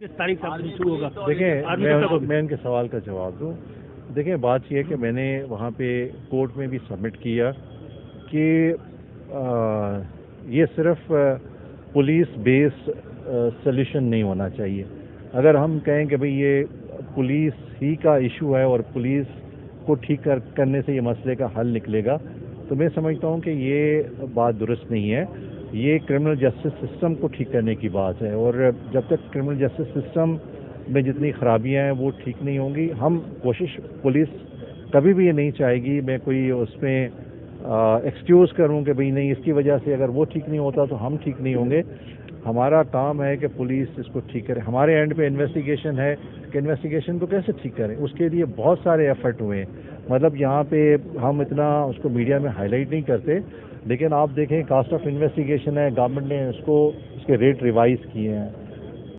किस तारीख से शुरू होगा? देखिए, मैं इनके सवाल का जवाब दूं। देखिए, बात यह है कि मैंने वहाँ पे कोर्ट में भी सबमिट किया कि ये सिर्फ पुलिस बेस्ड सोल्यूशन नहीं होना चाहिए। अगर हम कहें कि भाई ये पुलिस ही का इशू है और पुलिस को ठीक करने से ये मसले का हल निकलेगा, तो मैं समझता हूँ कि ये बात दुरुस्त नहीं है। ये क्रिमिनल जस्टिस सिस्टम को ठीक करने की बात है, और जब तक क्रिमिनल जस्टिस सिस्टम में जितनी खराबियां हैं वो ठीक नहीं होंगी, हम कोशिश, पुलिस कभी भी ये नहीं चाहेगी मैं कोई उसमें एक्सक्यूज़ करूं कि भाई नहीं, इसकी वजह से अगर वो ठीक नहीं होता तो हम ठीक नहीं होंगे। हमारा काम है कि पुलिस इसको ठीक करे। हमारे एंड पे इन्वेस्टिगेशन है कि इन्वेस्टिगेशन को कैसे ठीक करें, उसके लिए बहुत सारे एफर्ट हुए हैं। मतलब यहाँ पे हम इतना उसको मीडिया में हाईलाइट नहीं करते, लेकिन आप देखें कास्ट ऑफ इन्वेस्टिगेशन है, गवर्नमेंट ने उसके रेट रिवाइज किए हैं।